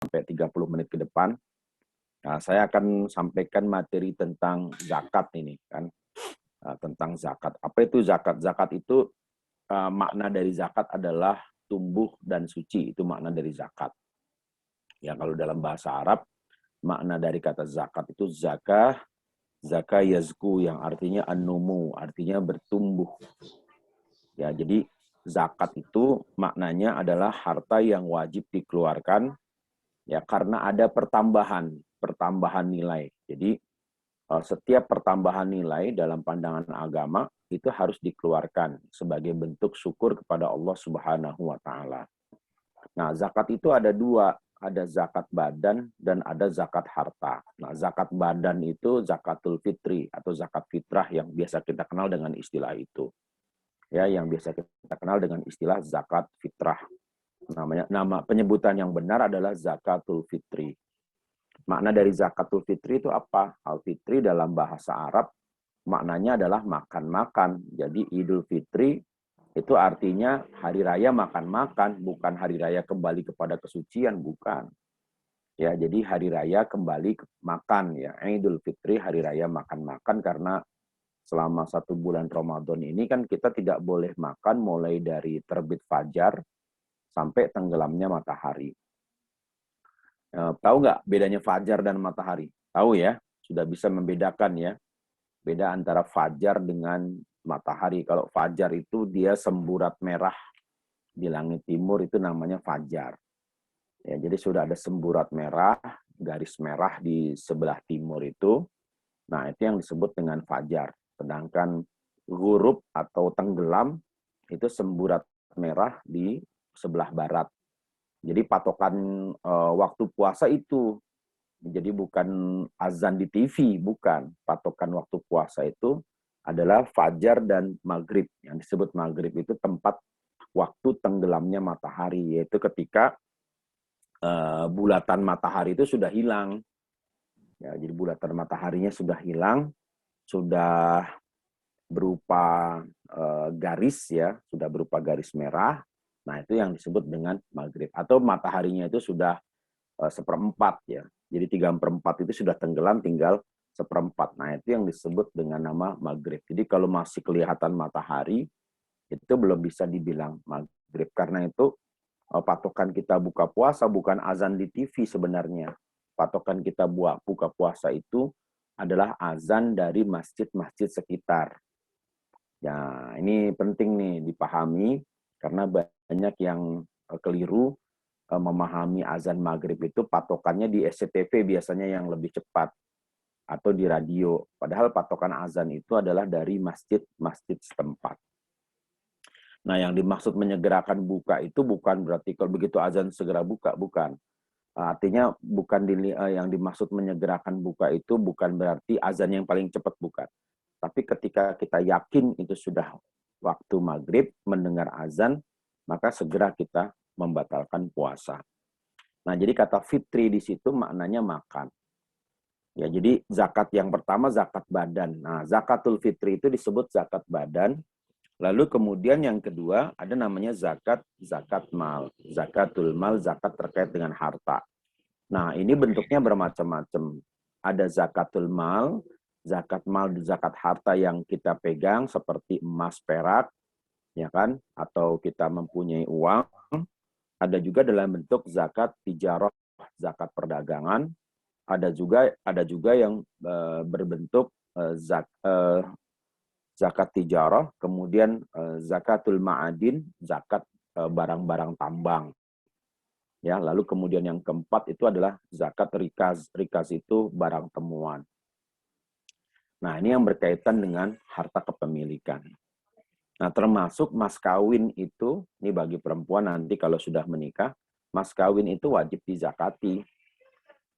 sampai 30 menit ke depan. Nah, saya akan sampaikan materi tentang zakat ini kan. Tentang zakat. Apa itu zakat? Zakat itu makna dari zakat adalah tumbuh dan suci. Itu makna dari zakat. Ya, kalau dalam bahasa Arab, makna dari kata zakat itu zakah, zakah yazku yang artinya an-numu, artinya bertumbuh. Ya, jadi zakat itu maknanya adalah harta yang wajib dikeluarkan ya karena ada pertambahan nilai. Jadi setiap pertambahan nilai dalam pandangan agama itu harus dikeluarkan sebagai bentuk syukur kepada Allah Subhanahu wa taala. Nah, zakat itu ada dua, ada zakat badan dan ada zakat harta. Nah, zakat badan itu zakatul fitri atau zakat fitrah yang biasa kita kenal dengan istilah itu. Ya, yang biasa kita kenal dengan istilah zakat fitrah. Nama penyebutan yang benar adalah zakatul fitri. Makna dari zakatul fitri itu apa? Al-fitri dalam bahasa Arab maknanya adalah makan-makan. Jadi Idul Fitri itu artinya hari raya makan-makan, bukan hari raya kembali kepada kesucian, bukan. Ya, jadi hari raya kembali makan ya. Idul Fitri hari raya makan-makan karena selama 1 bulan Ramadan ini kan kita tidak boleh makan mulai dari terbit fajar sampai tenggelamnya matahari. Tahu nggak bedanya fajar dan matahari? Tahu ya, sudah bisa membedakan ya. Beda antara fajar dengan matahari. Kalau fajar itu dia semburat merah di langit timur itu namanya fajar. Ya, jadi sudah ada semburat merah, garis merah di sebelah timur itu. Nah, itu yang disebut dengan fajar. Sedangkan ghurub atau tenggelam itu semburat merah di sebelah barat. Jadi patokan waktu puasa itu. Jadi bukan azan di TV, bukan. Patokan waktu puasa itu adalah fajar dan maghrib. Yang disebut maghrib itu tempat waktu tenggelamnya matahari, yaitu ketika bulatan matahari itu sudah hilang. Ya, jadi bulatan mataharinya sudah hilang, sudah berupa garis ya, sudah berupa garis merah. Nah, itu yang disebut dengan maghrib. Atau mataharinya itu sudah seperempat ya. Jadi 3/4 itu sudah tenggelam, tinggal seperempat. Nah, itu yang disebut dengan nama maghrib. Jadi kalau masih kelihatan matahari, itu belum bisa dibilang maghrib. Karena itu patokan kita buka puasa bukan azan di TV sebenarnya. Patokan kita buka puasa itu adalah azan dari masjid-masjid sekitar. Ya, ini penting nih dipahami karena banyak yang keliru memahami azan maghrib itu patokannya di SCTV biasanya yang lebih cepat atau di radio. Padahal patokan azan itu adalah dari masjid-masjid setempat. Nah, yang dimaksud menyegerakan buka itu bukan berarti kalau begitu azan segera buka, bukan. Artinya bukan yang dimaksud menyegerakan buka itu bukan berarti azan yang paling cepat, bukan. Tapi ketika kita yakin itu sudah waktu maghrib, mendengar azan, maka segera kita membatalkan puasa. Nah, jadi kata fitri di situ maknanya makan. Ya, jadi zakat yang pertama zakat badan. Nah, zakatul fitri itu disebut zakat badan. Lalu kemudian yang kedua ada namanya zakat mal. Zakatul mal, zakat terkait dengan harta. Nah, ini bentuknya bermacam-macam. Ada zakatul mal, zakat harta yang kita pegang seperti emas, perak, ya kan? Atau kita mempunyai uang. Ada juga dalam bentuk zakat tijarah, zakat perdagangan. Ada juga yang berbentuk zakat tijarah, kemudian zakatul ma'adin, zakat barang-barang tambang. Ya, lalu kemudian yang keempat itu adalah zakat rikaz. Rikaz itu barang temuan. Nah, ini yang berkaitan dengan harta kepemilikan. Nah, termasuk mas kawin itu, ini bagi perempuan nanti kalau sudah menikah, mas kawin itu wajib dizakati.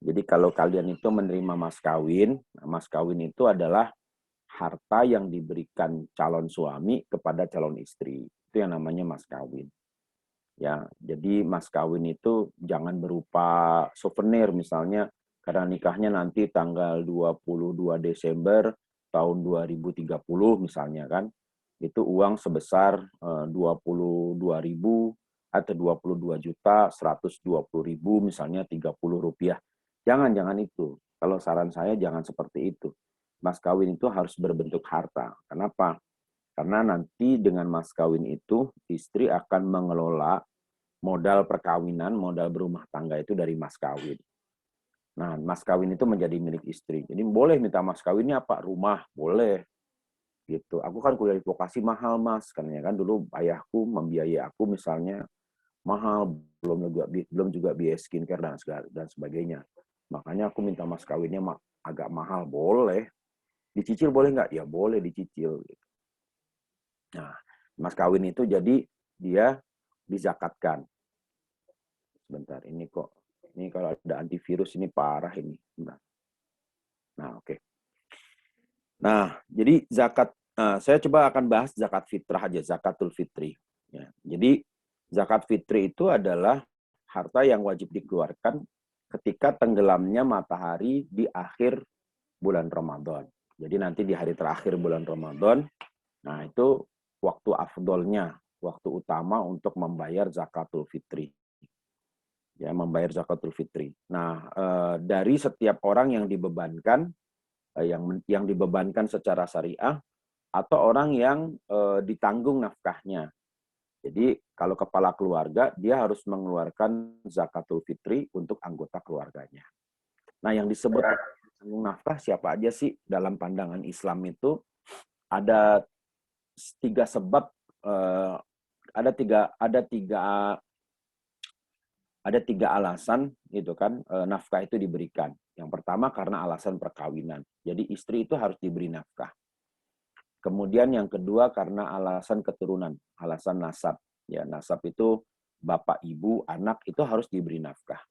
Jadi kalau kalian itu menerima mas kawin itu adalah harta yang diberikan calon suami kepada calon istri. Itu yang namanya mas kawin. Ya, jadi mas kawin itu jangan berupa souvenir misalnya karena nikahnya nanti tanggal 22 Desember tahun 2030 misalnya kan. Itu uang sebesar 22.000 atau 22.120.000 misalnya 30 rupiah. Jangan itu. Kalau saran saya jangan seperti itu. Mas kawin itu harus berbentuk harta. Kenapa? Karena nanti dengan mas kawin itu istri akan mengelola modal perkawinan, modal berumah tangga itu dari mas kawin. Nah, mas kawin itu menjadi milik istri. Jadi boleh minta mas kawinnya apa? Rumah, boleh. Gitu. Aku kan kuliah di vokasi mahal, Mas. Karena kan dulu ayahku membiayai aku misalnya mahal, belum juga biaya skincare dan sebagainya. Makanya aku minta mas kawinnya agak mahal, boleh. Dicicil boleh nggak? Ya boleh dicicil. Nah, mas kawin itu jadi dia dizakatkan. Sebentar, ini kalau ada antivirus ini parah ini. Nah, oke. Nah, jadi zakat, saya coba akan bahas zakat fitrah aja, zakatul fitri. Ya, jadi zakat fitri itu adalah harta yang wajib dikeluarkan ketika tenggelamnya matahari di akhir bulan Ramadan. Jadi nanti di hari terakhir bulan Ramadan, nah itu waktu afdolnya, waktu utama untuk membayar zakatul fitri. Ya, membayar zakatul fitri. Nah, dari setiap orang yang dibebankan, yang dibebankan secara syariah, atau orang yang ditanggung nafkahnya. Jadi kalau kepala keluarga, dia harus mengeluarkan zakatul fitri untuk anggota keluarganya. Nah, yang disebut tanggung nafkah siapa aja sih dalam pandangan Islam itu ada tiga sebab, ada tiga alasan gitu kan nafkah itu diberikan. Yang pertama karena alasan perkawinan. Jadi istri itu harus diberi nafkah. Kemudian yang kedua karena alasan keturunan, alasan nasab. Ya, nasab itu bapak, ibu, anak itu harus diberi nafkah.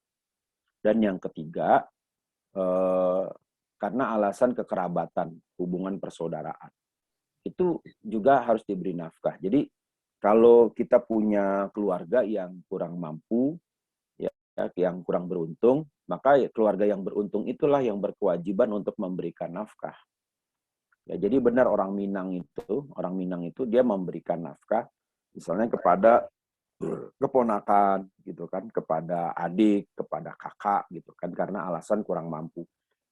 Dan yang ketiga karena alasan kekerabatan, hubungan persaudaraan. Itu juga harus diberi nafkah. Jadi kalau kita punya keluarga yang kurang mampu, yang kurang beruntung, maka keluarga yang beruntung itulah yang berkewajiban untuk memberikan nafkah. Ya, jadi benar orang Minang itu dia memberikan nafkah misalnya kepada keponakan gitu kan, kepada adik, kepada kakak gitu kan karena alasan kurang mampu.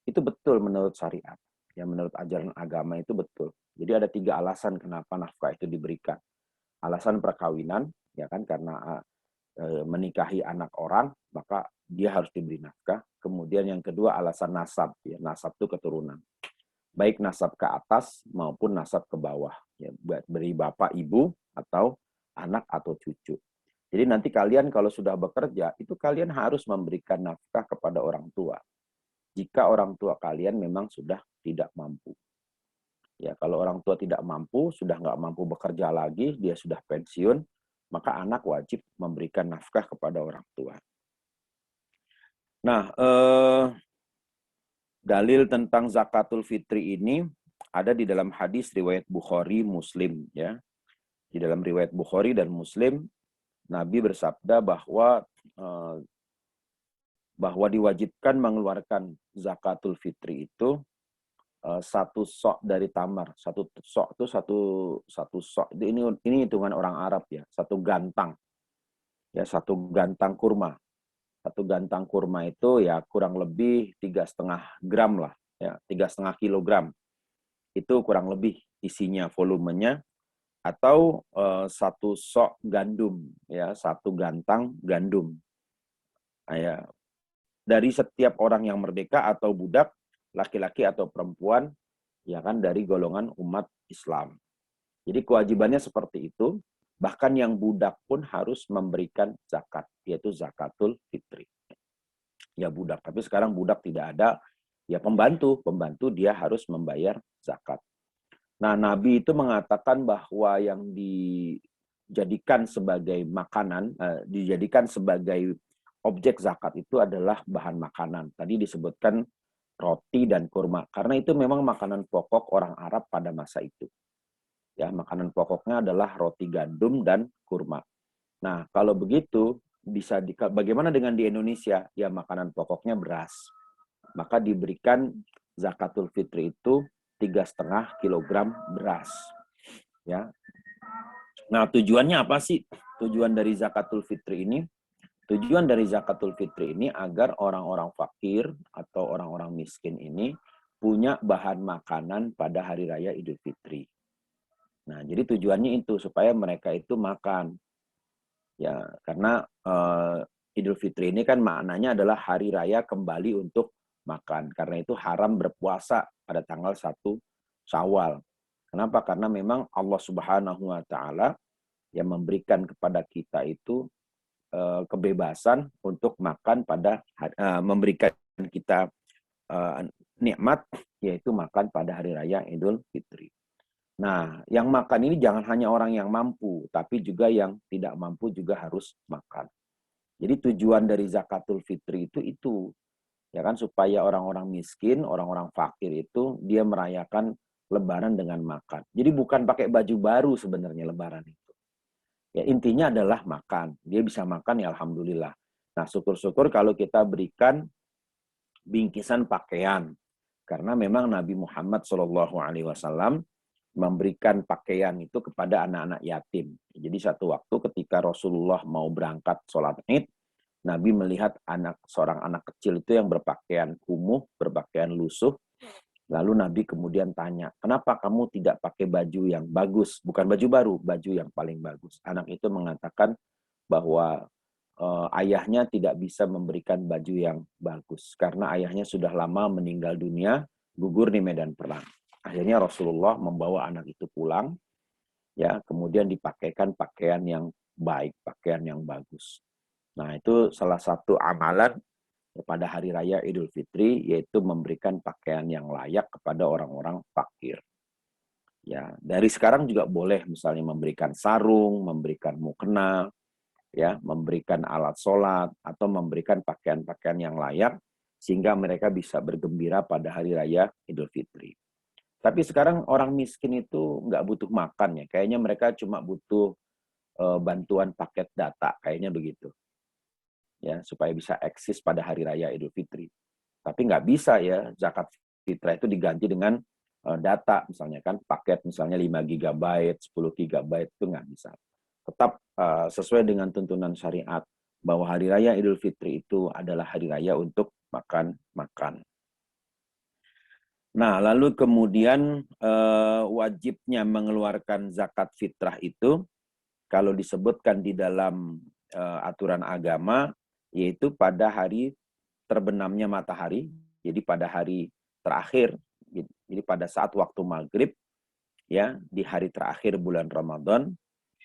Itu betul menurut syariat. Ya, menurut ajaran agama itu betul. Jadi ada tiga alasan kenapa nafkah itu diberikan. Alasan perkawinan, ya kan, karena menikahi anak orang, maka dia harus diberi nafkah. Kemudian yang kedua alasan nasab, ya, nasab itu keturunan. Baik nasab ke atas maupun nasab ke bawah, ya, beri bapak, ibu, atau anak atau cucu. Jadi nanti kalian kalau sudah bekerja, itu kalian harus memberikan nafkah kepada orang tua. Jika orang tua kalian memang sudah tidak mampu. Ya, kalau orang tua tidak mampu, sudah nggak mampu bekerja lagi, dia sudah pensiun, maka anak wajib memberikan nafkah kepada orang tua. Nah, dalil tentang zakatul fitri ini ada di dalam hadis riwayat Bukhari, Muslim. Ya, di dalam riwayat Bukhari dan Muslim, Nabi bersabda bahwa diwajibkan mengeluarkan zakatul fitri itu satu sok dari tamar. Satu sok itu satu sok. Ini hitungan orang Arab ya. Satu gantang. Ya, satu gantang kurma. Satu gantang kurma itu ya kurang lebih 3,5 gram lah. Ya, 3,5 kilogram. Itu kurang lebih isinya, volumenya. Atau satu sok gandum. Ya, satu gantang gandum. Nah, ya. Dari setiap orang yang merdeka atau budak, laki-laki atau perempuan, ya kan, dari golongan umat Islam. Jadi kewajibannya seperti itu, bahkan yang budak pun harus memberikan zakat, yaitu zakatul fitri. Ya budak, tapi sekarang budak tidak ada, ya pembantu dia harus membayar zakat. Nah, Nabi itu mengatakan bahwa yang dijadikan sebagai makanan, dijadikan sebagai objek zakat itu adalah bahan makanan. Tadi disebutkan roti dan kurma. Karena itu memang makanan pokok orang Arab pada masa itu. Ya, makanan pokoknya adalah roti gandum dan kurma. Nah, kalau begitu bagaimana dengan di Indonesia? Ya, makanan pokoknya beras. Maka diberikan zakatul fitri itu 3,5 kilogram beras. Ya. Nah, tujuannya apa sih? tujuan dari zakatul fitri ini? Tujuan dari zakatul fitri ini agar orang-orang fakir atau orang-orang miskin ini punya bahan makanan pada hari raya Idul Fitri. Nah, jadi tujuannya itu supaya mereka itu makan. Ya, karena Idul Fitri ini kan maknanya adalah hari raya kembali untuk makan. Karena itu haram berpuasa pada tanggal 1 Syawal. Kenapa? Karena memang Allah Subhanahu wa taala yang memberikan kepada kita itu kebebasan untuk makan pada memberikan kita nikmat, yaitu makan pada hari raya Idul Fitri. Nah, yang makan ini jangan hanya orang yang mampu, tapi juga yang tidak mampu juga harus makan. Jadi tujuan dari zakatul fitri itu ya kan, supaya orang-orang miskin, orang-orang fakir itu dia merayakan lebaran dengan makan. Jadi bukan pakai baju baru sebenarnya lebaran itu. Ya intinya adalah makan. Dia bisa makan ya alhamdulillah. Nah, syukur-syukur kalau kita berikan bingkisan pakaian. Karena memang Nabi Muhammad SAW memberikan pakaian itu kepada anak-anak yatim. Jadi satu waktu ketika Rasulullah mau berangkat sholat Id, Nabi melihat seorang anak kecil itu yang berpakaian kumuh, berpakaian lusuh. Lalu Nabi kemudian tanya, kenapa kamu tidak pakai baju yang bagus? Bukan baju baru, baju yang paling bagus. Anak itu mengatakan bahwa ayahnya tidak bisa memberikan baju yang bagus. Karena ayahnya sudah lama meninggal dunia, gugur di medan perang. Akhirnya Rasulullah membawa anak itu pulang, ya, kemudian dipakaikan pakaian yang baik, pakaian yang bagus. Nah, itu salah satu amalan pada hari raya Idul Fitri, yaitu memberikan pakaian yang layak kepada orang-orang fakir. Ya, dari sekarang juga boleh misalnya memberikan sarung, memberikan mukena, ya, memberikan alat sholat, atau memberikan pakaian-pakaian yang layak sehingga mereka bisa bergembira pada hari raya Idul Fitri. Tapi sekarang orang miskin itu nggak butuh makan ya. Kayaknya mereka cuma butuh bantuan paket data. Kayaknya begitu. Ya, supaya bisa eksis pada hari raya Idul Fitri. Tapi nggak bisa ya, zakat fitrah itu diganti dengan data. Misalnya kan paket misalnya 5 GB, 10 GB itu nggak bisa. Tetap sesuai dengan tuntunan syariat bahwa hari raya Idul Fitri itu adalah hari raya untuk makan-makan. Nah, lalu kemudian wajibnya mengeluarkan zakat fitrah itu, kalau disebutkan di dalam aturan agama, yaitu pada hari terbenamnya matahari, jadi pada hari terakhir, jadi pada saat waktu maghrib, ya, di hari terakhir bulan Ramadan,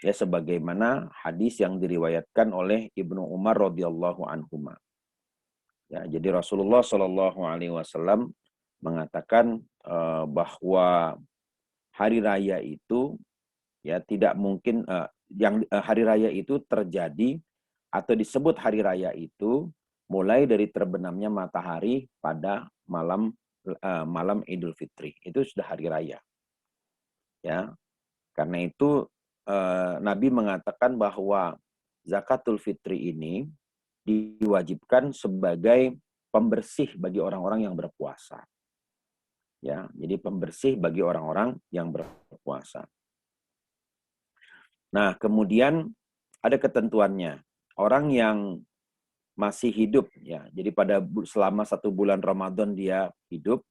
ya, sebagaimana hadis yang diriwayatkan oleh Ibnu Umar radhiyallahu anhuma. Ya, jadi Rasulullah SAW mengatakan bahwa hari raya itu ya tidak mungkin hari raya itu terjadi atau disebut hari raya itu mulai dari terbenamnya matahari pada malam Idul Fitri. Itu sudah hari raya. Ya. Karena itu Nabi mengatakan bahwa zakatul fitri ini diwajibkan sebagai pembersih bagi orang-orang yang berpuasa. Ya, jadi pembersih bagi orang-orang yang berpuasa. Nah, kemudian ada ketentuannya. Orang yang masih hidup, ya, jadi selama 1 bulan Ramadan dia hidup,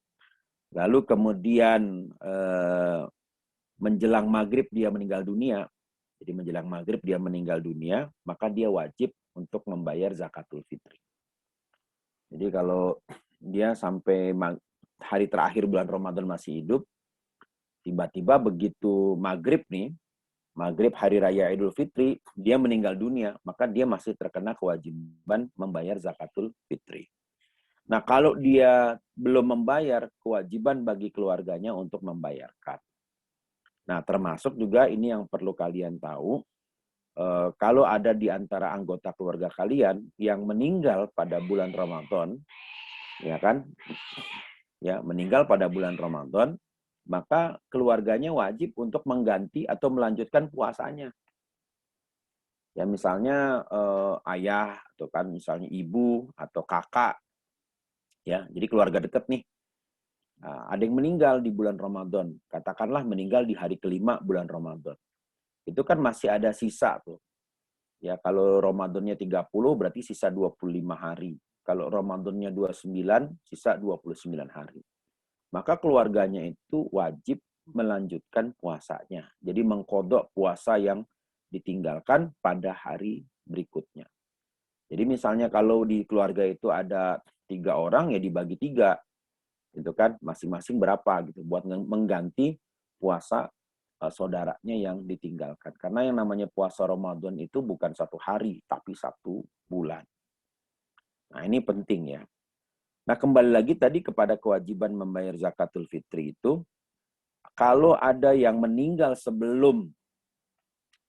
lalu kemudian menjelang maghrib dia meninggal dunia. Jadi menjelang maghrib dia meninggal dunia, maka dia wajib untuk membayar zakatul fitri. Jadi kalau dia sampai hari terakhir bulan Ramadan masih hidup, tiba-tiba begitu maghrib nih, maghrib hari raya Idul Fitri, dia meninggal dunia, maka dia masih terkena kewajiban membayar zakatul fitri. Nah, kalau dia belum membayar, kewajiban bagi keluarganya untuk membayarkan. Nah, termasuk juga ini yang perlu kalian tahu, kalau ada di antara anggota keluarga kalian yang meninggal pada bulan Ramadan, ya kan, ya, meninggal pada bulan Ramadan, maka keluarganya wajib untuk mengganti atau melanjutkan puasanya. Ya, misalnya ayah atau kan misalnya ibu atau kakak, ya, jadi keluarga dekat nih. Nah, ada yang meninggal di bulan Ramadan, katakanlah meninggal di hari kelima bulan Ramadan. Itu kan masih ada sisa tuh. Ya, kalau Ramadannya 30 berarti sisa 25 hari. Kalau Ramadannya 29, sisa 29 hari. Maka keluarganya itu wajib melanjutkan puasanya. Jadi mengkodok puasa yang ditinggalkan pada hari berikutnya. Jadi misalnya kalau di keluarga itu ada 3 orang, ya dibagi 3. Gitu kan, masing-masing berapa gitu. Buat mengganti puasa saudaranya yang ditinggalkan. Karena yang namanya puasa Ramadan itu bukan 1 hari, tapi 1 bulan. Nah, ini penting ya. Nah, kembali lagi tadi kepada kewajiban membayar zakatul fitri itu, kalau ada yang meninggal sebelum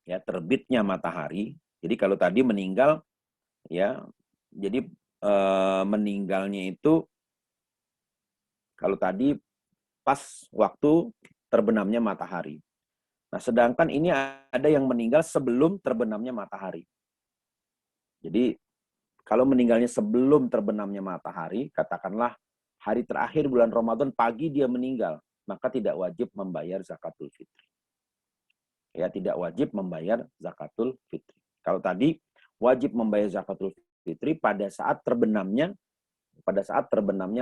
ya terbitnya matahari, jadi kalau tadi meninggal ya, jadi meninggalnya itu kalau tadi pas waktu terbenamnya matahari. Nah, sedangkan ini ada yang meninggal sebelum terbenamnya matahari. Jadi, kalau meninggalnya sebelum terbenamnya matahari, katakanlah hari terakhir bulan Ramadan pagi dia meninggal, maka tidak wajib membayar zakatul fitri. Ya, tidak wajib membayar zakatul fitri. Kalau tadi wajib membayar zakatul fitri pada saat terbenamnya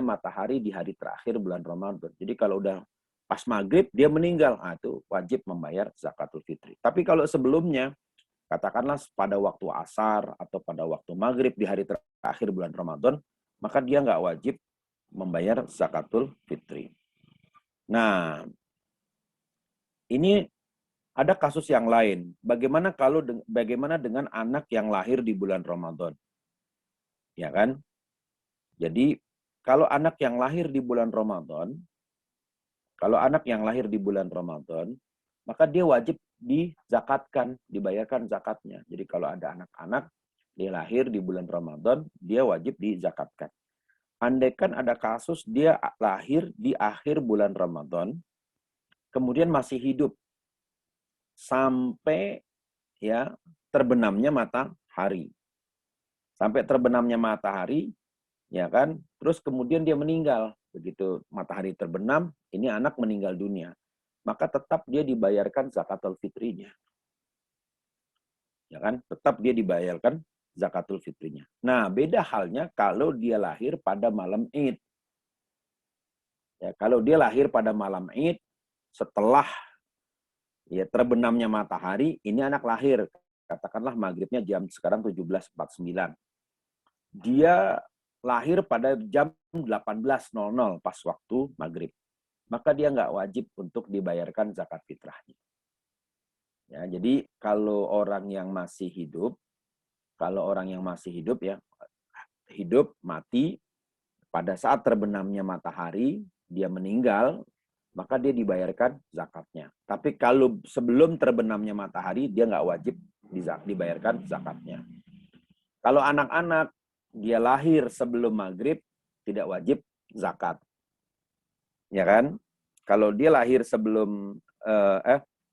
matahari di hari terakhir bulan Ramadan. Jadi kalau udah pas maghrib dia meninggal, itu wajib membayar zakatul fitri. Tapi kalau sebelumnya, katakanlah pada waktu asar atau pada waktu maghrib di hari terakhir bulan Ramadan, maka dia nggak wajib membayar zakatul fitri. Nah, ini ada kasus yang lain. Bagaimana dengan anak yang lahir di bulan Ramadan? Ya kan? Jadi, kalau anak yang lahir di bulan Ramadan, maka dia wajib dizakatkan, dibayarkan zakatnya. Jadi kalau ada anak-anak dia lahir di bulan Ramadan, dia wajib dizakatkan. Andaikan ada kasus dia lahir di akhir bulan Ramadan, kemudian masih hidup sampai ya terbenamnya matahari. Sampai terbenamnya matahari, ya kan? Terus kemudian dia meninggal. Begitu matahari terbenam, ini anak meninggal dunia. Maka tetap dia dibayarkan zakatul fitrinya. Ya kan? Tetap dia dibayarkan zakatul fitrinya. Nah, beda halnya kalau dia lahir pada malam Id. Ya, kalau dia lahir pada malam Id setelah ya terbenamnya matahari, ini anak lahir. Katakanlah maghribnya jam sekarang 17.49. Dia lahir pada jam 18.00 pas waktu maghrib. Maka dia nggak wajib untuk dibayarkan zakat fitrahnya. Ya, jadi kalau orang yang masih hidup ya, hidup, mati, pada saat terbenamnya matahari, dia meninggal, maka dia dibayarkan zakatnya. Tapi kalau sebelum terbenamnya matahari, dia nggak wajib dibayarkan zakatnya. Kalau anak-anak, dia lahir sebelum maghrib, tidak wajib zakat. Ya kan? Kalau dia lahir sebelum,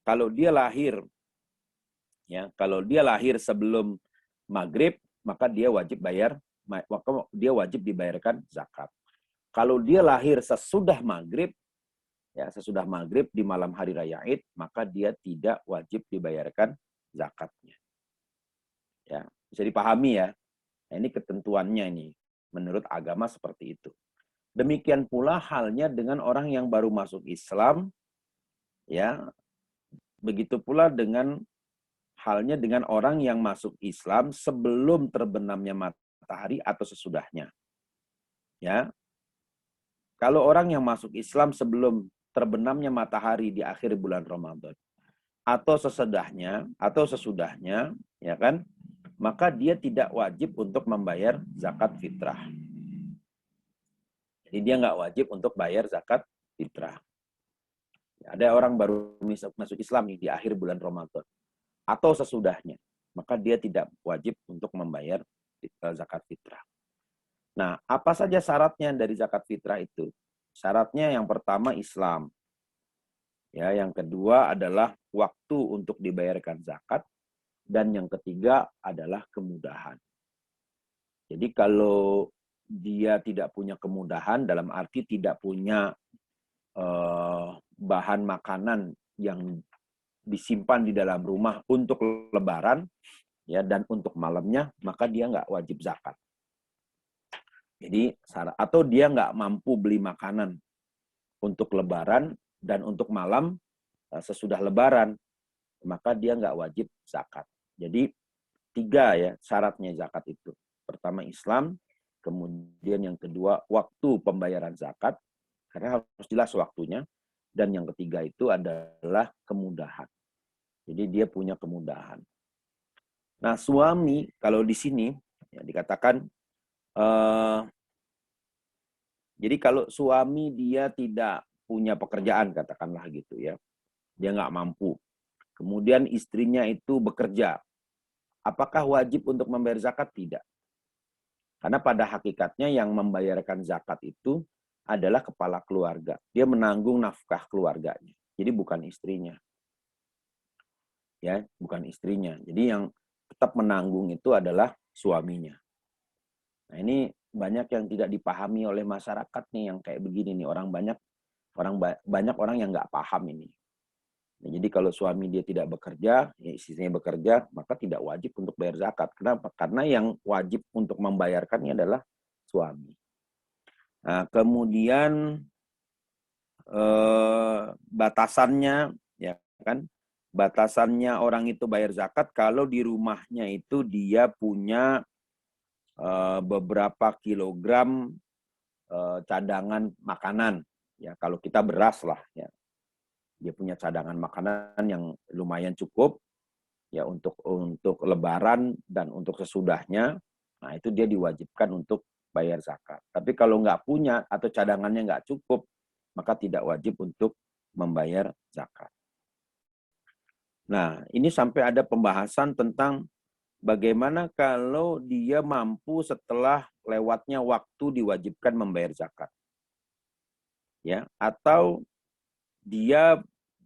kalau dia lahir sebelum maghrib, maka dia wajib dibayarkan zakat. Kalau dia lahir sesudah maghrib di malam hari raya Id, maka dia tidak wajib dibayarkan zakatnya. Ya, bisa dipahami ya. Nah, ini ketentuannya ini menurut agama seperti itu. Demikian pula halnya dengan orang yang baru masuk Islam, ya. Begitu pula halnya dengan orang yang masuk Islam sebelum terbenamnya matahari atau sesudahnya. Ya. Kalau orang yang masuk Islam sebelum terbenamnya matahari di akhir bulan Ramadan atau sesudahnya, ya kan? Maka dia tidak wajib untuk membayar zakat fitrah. Jadi dia nggak wajib untuk bayar zakat fitrah. Ada orang baru masuk Islam nih di akhir bulan Ramadan atau sesudahnya, maka dia tidak wajib untuk membayar zakat fitrah. Nah, apa saja syaratnya dari zakat fitrah itu? Syaratnya yang pertama Islam. Ya, yang kedua adalah waktu untuk dibayarkan zakat, dan yang ketiga adalah kemudahan. Jadi kalau dia tidak punya kemudahan, dalam arti tidak punya bahan makanan yang disimpan di dalam rumah untuk lebaran, ya, dan untuk malamnya, maka dia nggak wajib zakat. Jadi, atau dia nggak mampu beli makanan untuk lebaran dan untuk malam sesudah lebaran, maka dia nggak wajib zakat. Jadi 3 ya syaratnya zakat itu. Pertama Islam, kemudian yang kedua waktu pembayaran zakat, karena harus jelas waktunya, dan yang ketiga itu adalah kemudahan. Jadi dia punya kemudahan. Nah suami kalau di sini ya, dikatakan jadi kalau suami dia tidak punya pekerjaan, katakanlah gitu ya, dia nggak mampu. Kemudian istrinya itu bekerja. Apakah wajib untuk membayar zakat? Tidak. Karena pada hakikatnya yang membayarkan zakat itu adalah kepala keluarga. Dia menanggung nafkah keluarganya. Jadi bukan istrinya. Ya, bukan istrinya. Jadi yang tetap menanggung itu adalah suaminya. Nah, ini banyak yang tidak dipahami oleh masyarakat nih yang kayak begini nih, banyak orang yang nggak paham ini. Nah, jadi kalau suami dia tidak bekerja, ya istrinya bekerja, maka tidak wajib untuk bayar zakat. Kenapa? Karena yang wajib untuk membayarkannya adalah suami. Nah, kemudian batasannya, ya kan? Batasannya orang itu bayar zakat kalau di rumahnya itu dia punya beberapa kilogram cadangan makanan. Ya, kalau kita beras lah, ya. Dia punya cadangan makanan yang lumayan cukup ya untuk lebaran dan untuk sesudahnya. Nah, itu dia diwajibkan untuk bayar zakat. Tapi kalau nggak punya atau cadangannya nggak cukup, maka tidak wajib untuk membayar zakat. Nah, ini sampai ada pembahasan tentang bagaimana kalau dia mampu setelah lewatnya waktu diwajibkan membayar zakat. Ya, atau dia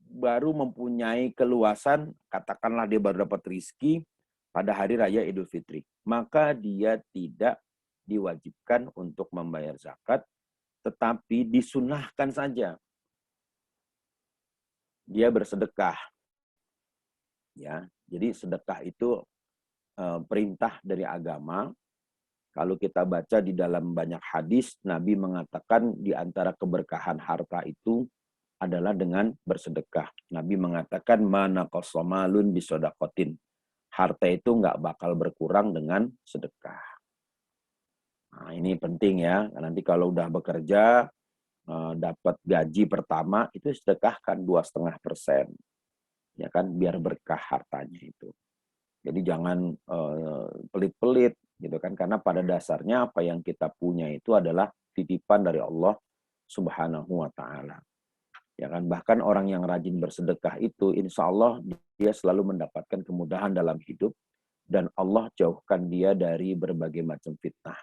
baru mempunyai keluasan, katakanlah dia baru dapat rezeki pada hari raya Idul Fitri, maka dia tidak diwajibkan untuk membayar zakat, tetapi disunahkan saja dia bersedekah. Ya, jadi sedekah itu perintah dari agama. Kalau kita baca di dalam banyak hadis, Nabi mengatakan di antara keberkahan harta itu adalah dengan bersedekah. Nabi mengatakan mana qasamalun bisodakotin. Harta itu nggak bakal berkurang dengan sedekah. Nah, ini penting ya. Nanti kalau udah bekerja, dapat gaji pertama, itu sedekahkan 2,5%. Ya kan, biar berkah hartanya itu. Jadi jangan pelit-pelit gitu kan, karena pada dasarnya apa yang kita punya itu adalah titipan dari Allah Subhanahu wa taala. Ya kan, bahkan orang yang rajin bersedekah itu insya Allah dia selalu mendapatkan kemudahan dalam hidup dan Allah jauhkan dia dari berbagai macam fitnah.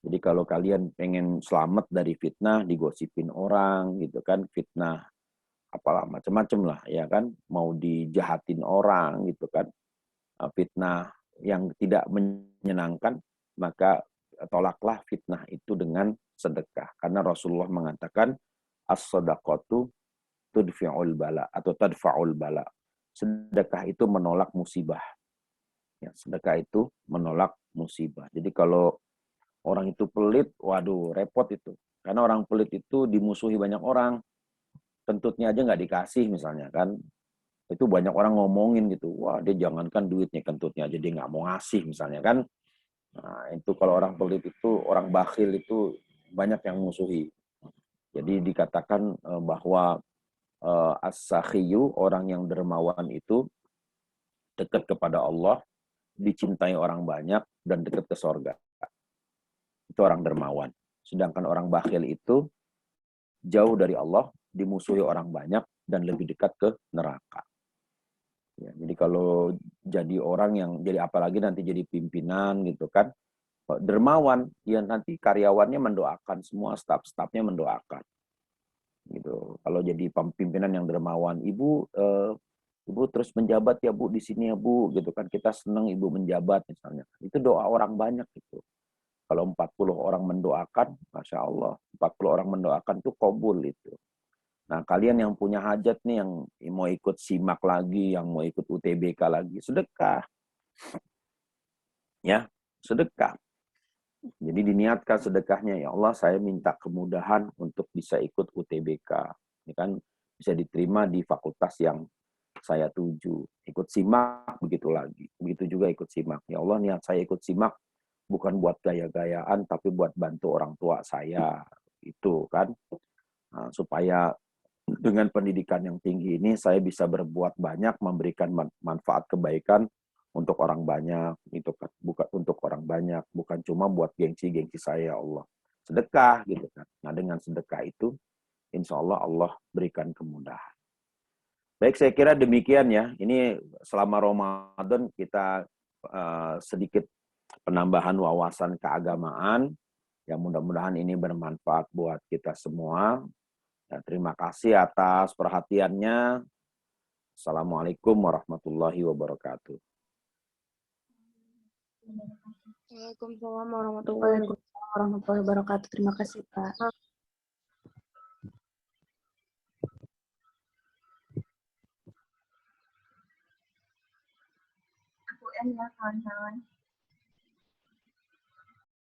Jadi kalau kalian pengen selamat dari fitnah, digosipin orang gitu kan, fitnah apalah macam-macam lah ya kan, mau dijahatin orang gitu kan, fitnah yang tidak menyenangkan, maka tolaklah fitnah itu dengan sedekah. Karena Rasulullah mengatakan as-sadaqatu tudfi'ul bala atau tadfa'ul bala. Sedekah itu menolak musibah. Ya, sedekah itu menolak musibah. Jadi kalau orang itu pelit, waduh repot itu. Karena orang pelit itu dimusuhi banyak orang. Kentutnya aja nggak dikasih misalnya kan. Itu banyak orang ngomongin gitu. Wah dia jangankan duitnya, kentutnya aja dia nggak mau ngasih misalnya kan. Nah itu kalau orang pelit itu, orang bakhil itu banyak yang musuhi. Jadi dikatakan bahwa as-sakhiyu, orang yang dermawan itu dekat kepada Allah, dicintai orang banyak, dan dekat ke sorga. Itu orang dermawan. Sedangkan orang bakhil itu jauh dari Allah, dimusuhi orang banyak, dan lebih dekat ke neraka. Ya, jadi kalau jadi orang yang, jadi apalagi nanti jadi pimpinan gitu kan, dermawan, ya nanti karyawannya mendoakan, semua staf-stafnya mendoakan. Gitu. Kalau jadi pimpinan yang dermawan, Ibu terus menjabat ya Bu di sini ya Bu, gitu kan, kita senang Ibu menjabat misalnya. Itu doa orang banyak gitu. Kalau 40 orang mendoakan, Masya Allah, 40 orang mendoakan itu kabul itu. Nah kalian yang punya hajat nih, yang mau ikut SIMAK lagi, yang mau ikut UTBK lagi, sedekah. Ya, sedekah. Jadi diniatkan sedekahnya, ya Allah saya minta kemudahan untuk bisa ikut UTBK. Ini kan bisa diterima di fakultas yang saya tuju. Ikut simak begitu lagi. Begitu juga ikut simak. Ya Allah niat saya ikut simak bukan buat gaya-gayaan tapi buat bantu orang tua saya. Itu kan. Nah, supaya dengan pendidikan yang tinggi ini saya bisa berbuat banyak, memberikan manfaat kebaikan untuk orang banyak, itu kan bukan untuk orang banyak, bukan cuma buat gengsi-gengsi saya, ya Allah. Sedekah gitu kan. Nah, dengan sedekah itu insya Allah Allah berikan kemudahan. Baik, saya kira demikian ya. Ini selama Ramadan kita sedikit penambahan wawasan keagamaan yang mudah-mudahan ini bermanfaat buat kita semua. Ya, terima kasih atas perhatiannya. Assalamualaikum warahmatullahi wabarakatuh. Waalaikumsalam warahmatullahi wabarakatuh. Terima kasih, Pak. UN ya kawan-kawan.